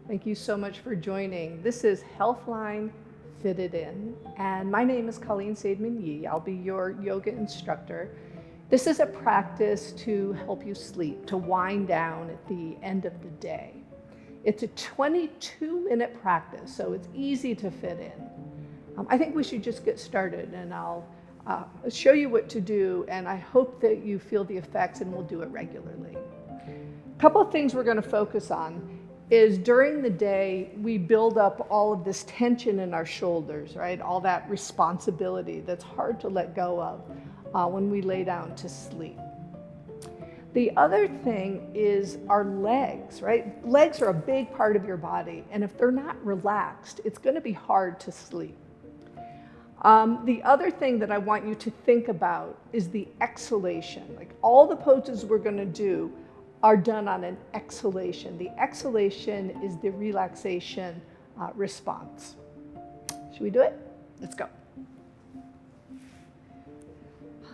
Thank you so much for joining. This is Healthline Fitted In, and my name is Colleen Saidman Yee. I'll be your yoga instructor. This is a practice to help you sleep, to wind down at the end of the day. It's a 22-minute practice, so it's easy to fit in. I think we should just get started, and I'll show you what to do, and I hope that you feel the effects, and we'll do it regularly. A couple of things we're going to focus on is during the day, we build up all of this tension in our shoulders, right? All that responsibility that's hard to let go of when we lay down to sleep. The other thing is our legs, right? Legs are a big part of your body, and if they're not relaxed, it's going to be hard to sleep. The other thing that I want you to think about is the exhalation. Like all the poses we're going to do are done on an exhalation. The exhalation is the relaxation response. Should we do it? Let's go.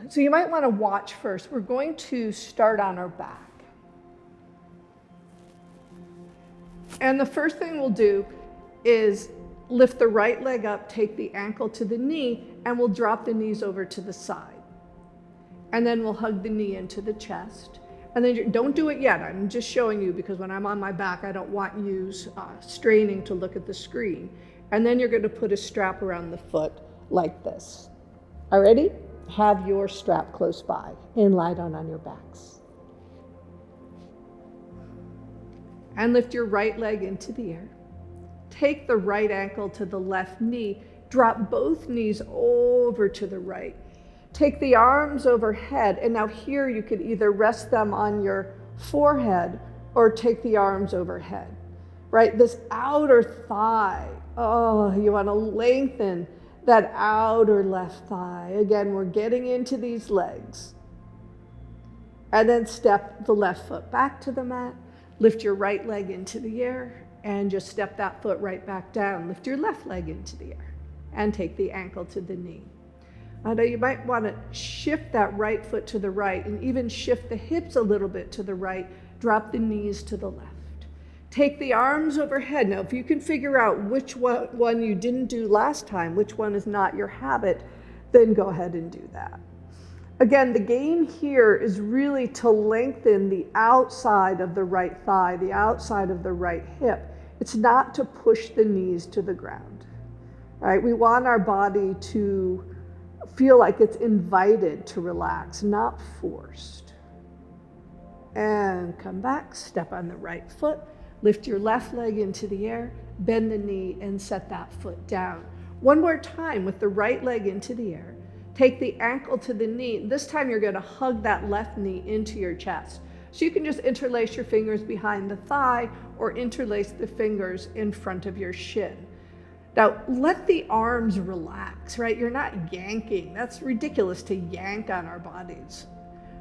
So you might want to watch first. We're going to start on our back. And the first thing we'll do is lift the right leg up, take the ankle to the knee, and we'll drop the knees over to the side. And then we'll hug the knee into the chest. And then don't do it yet. I'm just showing you because when I'm on my back, I don't want you straining to look at the screen. And then you're going to put a strap around the foot like this. All ready? Have your strap close by and lie down on your backs. And lift your right leg into the air. Take the right ankle to the left knee. Drop both knees over to the right. Take the arms overhead, and now here you could either rest them on your forehead or take the arms overhead, right? This outer thigh, you want to lengthen that outer left thigh. Again, we're getting into these legs. And then step the left foot back to the mat, lift your right leg into the air, and just step that foot right back down. Lift your left leg into the air, and take the ankle to the knee. Now you might want to shift that right foot to the right and even shift the hips a little bit to the right. Drop the knees to the left. Take the arms overhead. Now, if you can figure out which one you didn't do last time, which one is not your habit, then go ahead and do that. Again, the game here is really to lengthen the outside of the right thigh, the outside of the right hip. It's not to push the knees to the ground, right? We want our body to feel like it's invited to relax, not forced. And come back, step on the right foot, lift your left leg into the air, bend the knee, and set that foot down. One more time with the right leg into the air. Take the ankle to the knee. This time you're going to hug that left knee into your chest. So you can just interlace your fingers behind the thigh or interlace the fingers in front of your shin. Now, let the arms relax, right? You're not yanking. That's ridiculous to yank on our bodies.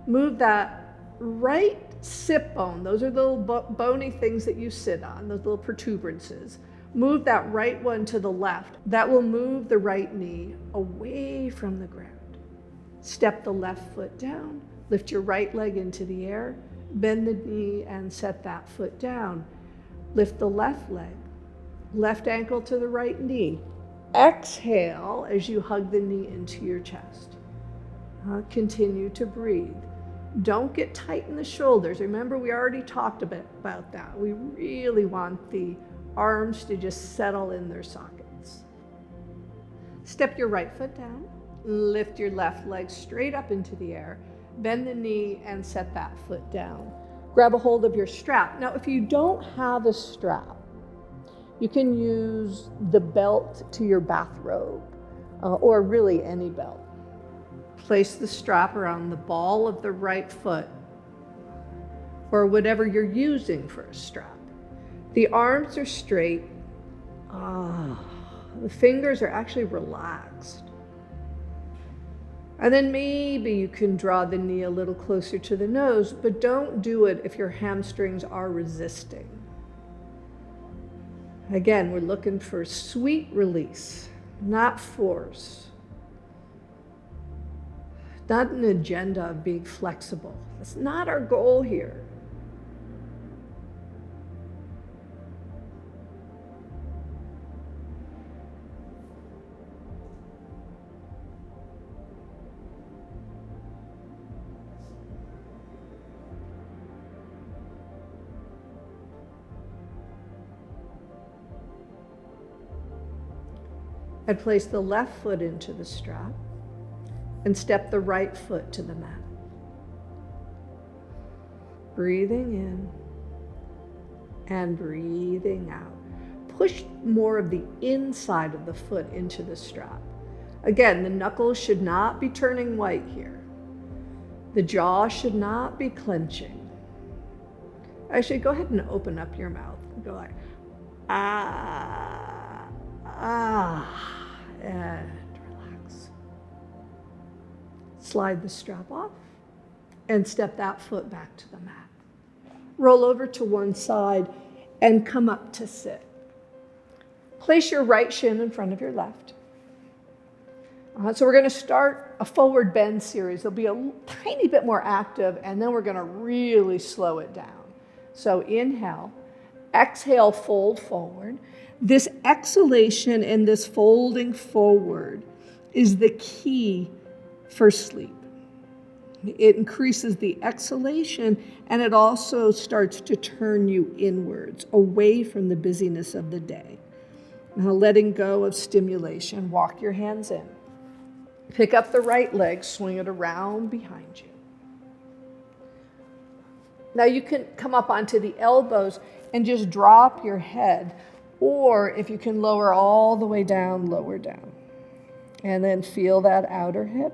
Move that right sit bone. Those are the little bony things that you sit on, those little protuberances. Move that right one to the left. That will move the right knee away from the ground. Step the left foot down. Lift your right leg into the air. Bend the knee and set that foot down. Lift the left leg. Left ankle to the right knee. Exhale as you hug the knee into your chest. Continue to breathe. Don't get tight in the shoulders. Remember, we already talked about that. We really want the arms to just settle in their sockets. Step your right foot down. Lift your left leg straight up into the air. Bend the knee and set that foot down. Grab a hold of your strap. Now, if you don't have a strap, you can use the belt to your bathrobe, or really any belt. Place the strap around the ball of the right foot, or whatever you're using for a strap. The arms are straight. The fingers are actually relaxed. And then maybe you can draw the knee a little closer to the nose, but don't do it if your hamstrings are resisting. Again, we're looking for sweet release, not force. Not an agenda of being flexible. That's not our goal here. And place the left foot into the strap and step the right foot to the mat. Breathing in and breathing out. Push more of the inside of the foot into the strap. Again, the knuckles should not be turning white here. The jaw should not be clenching. Actually, go ahead and open up your mouth. Go like, ah, ah, and relax. Slide the strap off and step that foot back to the mat. Roll over to one side and come up to sit. Place your right shin in front of your left. So we're going to start a forward bend series. They'll be a tiny bit more active, and then we're going to really slow it down. So inhale, exhale, fold forward. This exhalation and this folding forward is the key for sleep. It increases the exhalation, and it also starts to turn you inwards, away from the busyness of the day. Now, letting go of stimulation, walk your hands in. Pick up the right leg, swing it around behind you. Now you can come up onto the elbows and just drop your head, or if you can lower all the way down, lower down. And then feel that outer hip.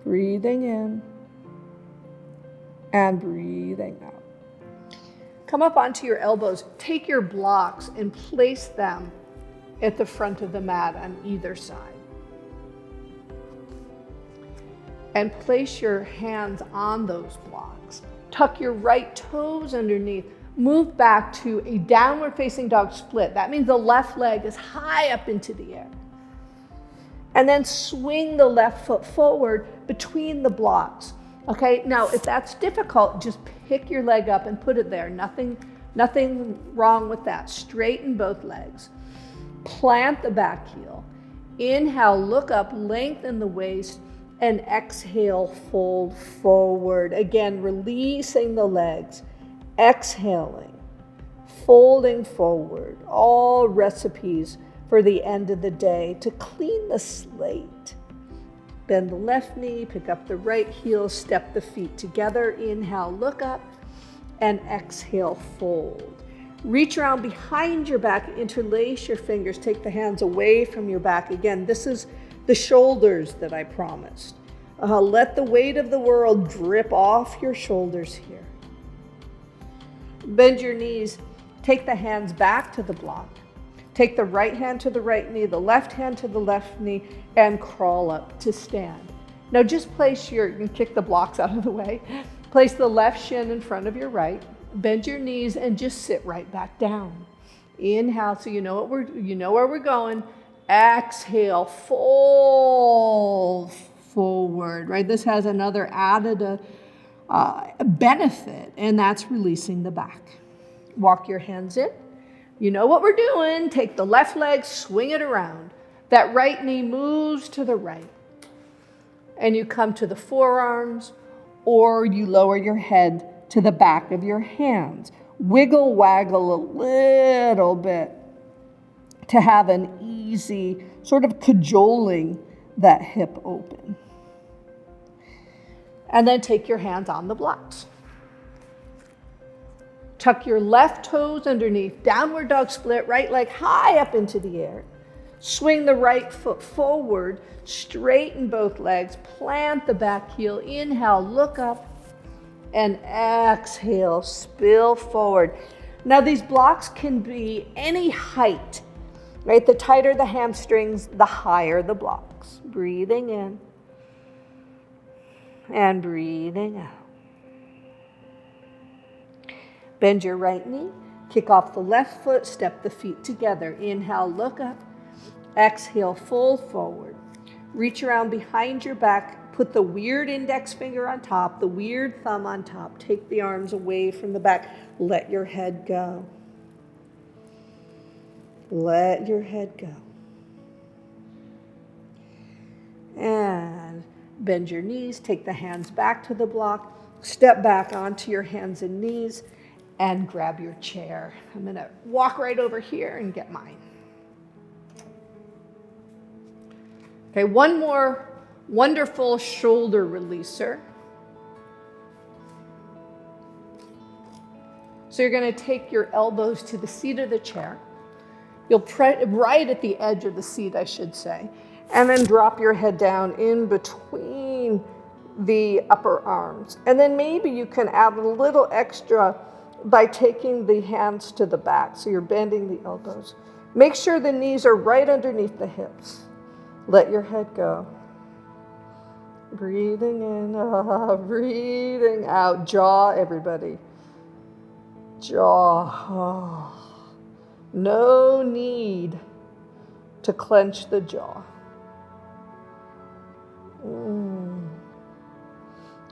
Breathing in and breathing out. Come up onto your elbows. Take your blocks and place them at the front of the mat on either side. And place your hands on those blocks. Tuck your right toes underneath. Move back to a downward facing dog split. That means the left leg is high up into the air. And then swing the left foot forward between the blocks. Okay, now if that's difficult, just pick your leg up and put it there. Nothing wrong with that. Straighten both legs. Plant the back heel. Inhale, look up, lengthen the waist, and exhale, fold forward. Again, releasing the legs. Exhaling, folding forward. All recipes for the end of the day to clean the slate. Bend the left knee, pick up the right heel, step the feet together. Inhale, look up, and exhale, fold. Reach around behind your back, interlace your fingers, take the hands away from your back. Again, this is the shoulders that I promised. Let the weight of the world drip off your shoulders here. Bend your knees, take the hands back to the block. Take the right hand to the right knee, the left hand to the left knee, and crawl up to stand. Now just place you can kick the blocks out of the way. Place the left shin in front of your right. Bend your knees and just sit right back down. Inhale, so you know where we're going. Exhale, fold forward, right? This has another added benefit, and that's releasing the back. Walk your hands in. You know what we're doing. Take the left leg, swing it around. That right knee moves to the right. And you come to the forearms, or you lower your head to the back of your hands. Wiggle, waggle a little bit to have an easy sort of cajoling that hip open. And then take your hands on the blocks. Tuck your left toes underneath, downward dog split, right leg high up into the air. Swing the right foot forward, straighten both legs, plant the back heel. Inhale, look up, and exhale, spill forward. Now these blocks can be any height, right? The tighter the hamstrings, the higher the blocks. Breathing in and breathing out. Bend your right knee, kick off the left foot, step the feet together. Inhale, look up. Exhale, fold forward. Reach around behind your back, put the weird index finger on top, the weird thumb on top. Take the arms away from the back. Let your head go. Let your head go. And bend your knees, take the hands back to the block, step back onto your hands and knees, and grab your chair. I'm going to walk right over here and get mine. Okay, one more wonderful shoulder releaser. So you're going to take your elbows to the seat of the chair. You'll right at the edge of the seat, I should say, and then drop your head down in between the upper arms. And then maybe you can add a little extra by taking the hands to the back. So you're bending the elbows. Make sure the knees are right underneath the hips. Let your head go. Breathing in, breathing out. Jaw, everybody. Jaw. No need to clench the jaw.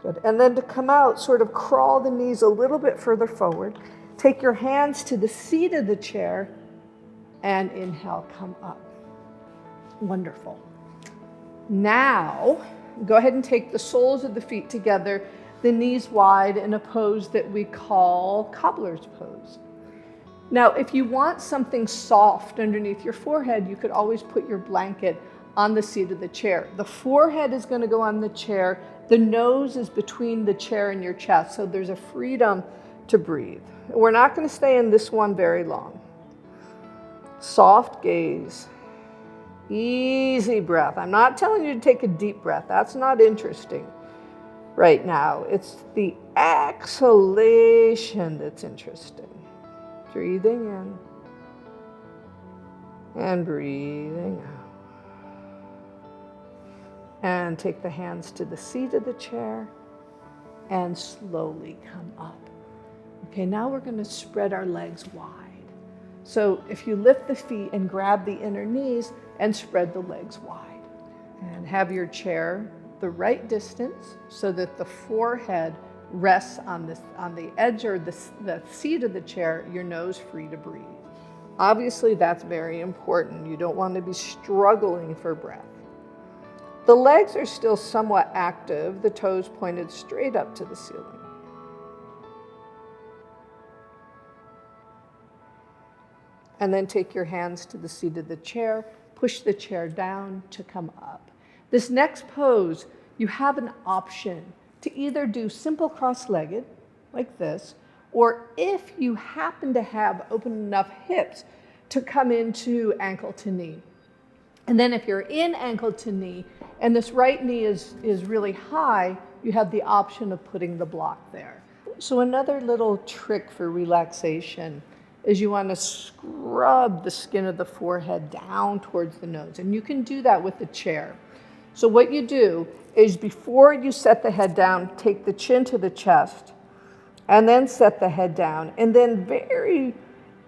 Good. And then to come out, sort of crawl the knees a little bit further forward. Take your hands to the seat of the chair and inhale, come up. Wonderful. Now, go ahead and take the soles of the feet together, the knees wide in a pose that we call Cobblers Pose. Now, if you want something soft underneath your forehead, you could always put your blanket on the seat of the chair. The forehead is going to go on the chair. The nose is between the chair and your chest, so there's a freedom to breathe. We're not going to stay in this one very long. Soft gaze. Easy breath. I'm not telling you to take a deep breath. That's not interesting right now. It's the exhalation that's interesting. Breathing in and breathing out. And take the hands to the seat of the chair and slowly come up. Okay, now we're going to spread our legs wide. So if you lift the feet and grab the inner knees and spread the legs wide. And have your chair the right distance so that the forehead rests on the edge or the seat of the chair, your nose free to breathe. Obviously, that's very important. You don't want to be struggling for breath. The legs are still somewhat active, the toes pointed straight up to the ceiling. And then take your hands to the seat of the chair, push the chair down to come up. This next pose, you have an option to either do simple cross-legged, like this, or if you happen to have open enough hips, to come into ankle to knee. And then if you're in ankle to knee, and this right knee is really high, you have the option of putting the block there. So another little trick for relaxation is you want to scrub the skin of the forehead down towards the nose. And you can do that with the chair. So what you do is before you set the head down, take the chin to the chest, and then set the head down, and then very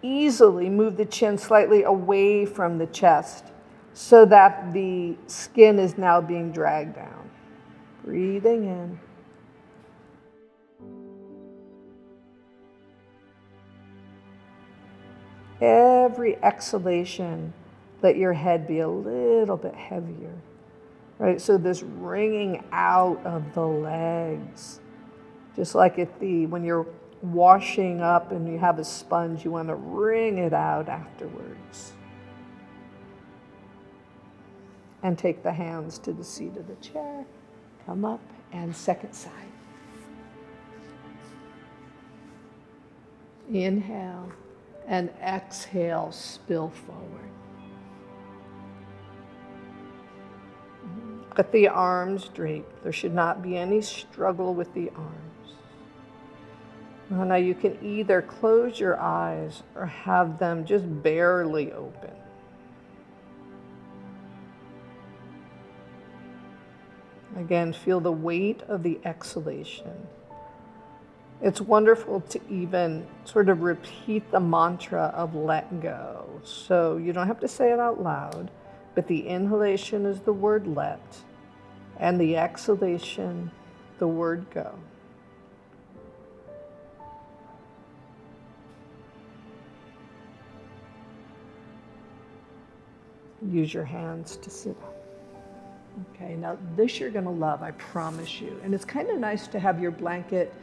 easily move the chin slightly away from the chest so that the skin is now being dragged down. Breathing in. Every exhalation, let your head be a little bit heavier, right? So this wringing out of the legs, just like when you're washing up and you have a sponge, you want to wring it out afterwards. And take the hands to the seat of the chair, come up, and second side. Inhale. And exhale, spill forward. Let the arms drape. There should not be any struggle with the arms. Now you can either close your eyes or have them just barely open. Again, feel the weight of the exhalation. It's wonderful to even sort of repeat the mantra of let go. So you don't have to say it out loud, but the inhalation is the word let, and the exhalation, the word go. Use your hands to sit up. Okay, now this you're going to love, I promise you. And it's kind of nice to have your blanket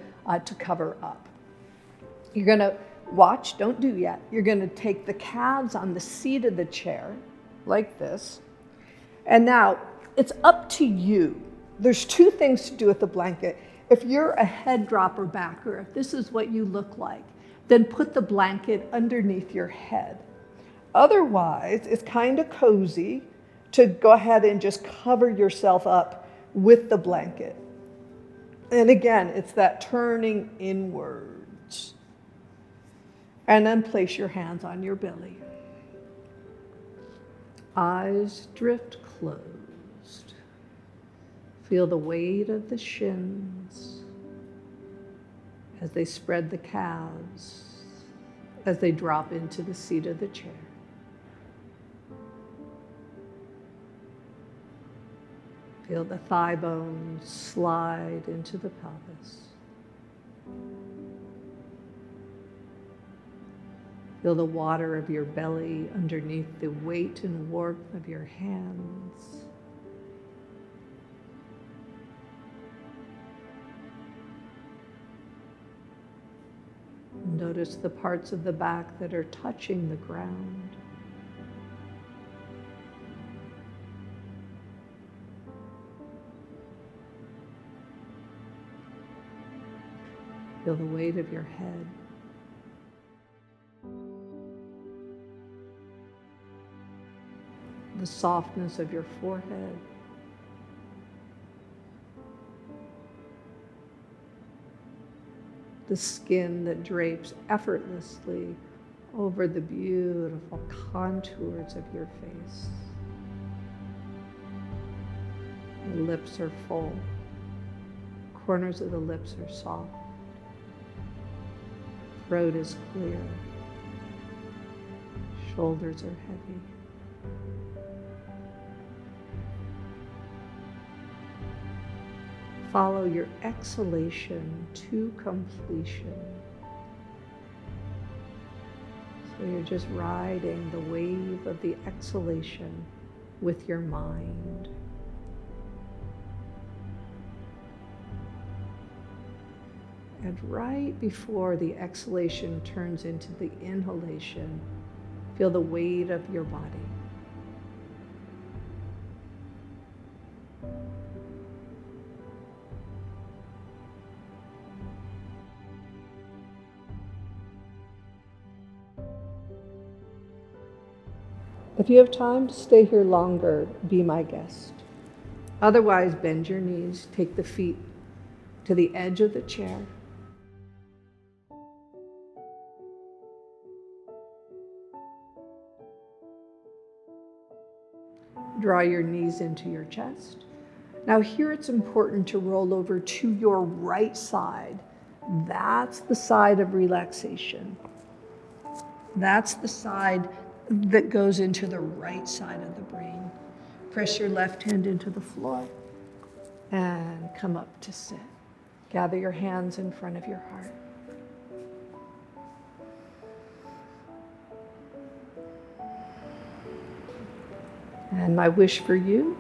to cover up. You're going to watch, don't do yet. You're going to take the calves on the seat of the chair, like this. And now it's up to you. There's two things to do with the blanket. If you're a head dropper backer, if this is what you look like, then put the blanket underneath your head. Otherwise, it's kind of cozy to go ahead and just cover yourself up with the blanket. And again, it's that turning inwards. And then place your hands on your belly. Eyes drift closed. Feel the weight of the shins as they spread the calves, as they drop into the seat of the chair. Feel the thigh bones slide into the pelvis. Feel the water of your belly underneath the weight and warmth of your hands. Notice the parts of the back that are touching the ground. Feel the weight of your head. The softness of your forehead. The skin that drapes effortlessly over the beautiful contours of your face. The lips are full. Corners of the lips are soft. Throat is clear. Shoulders are heavy. Follow your exhalation to completion. So you're just riding the wave of the exhalation with your mind. And right before the exhalation turns into the inhalation, feel the weight of your body. If you have time to stay here longer, be my guest. Otherwise, bend your knees, take the feet to the edge of the chair. Draw your knees into your chest. Now here it's important to roll over to your right side. That's the side of relaxation. That's the side that goes into the right side of the brain. Press your left hand into the floor and come up to sit. Gather your hands in front of your heart. And my wish for you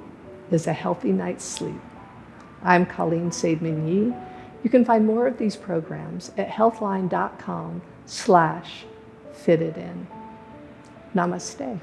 is a healthy night's sleep. I'm Colleen Saidman Yee. You can find more of these programs at healthline.com/fititin. Namaste.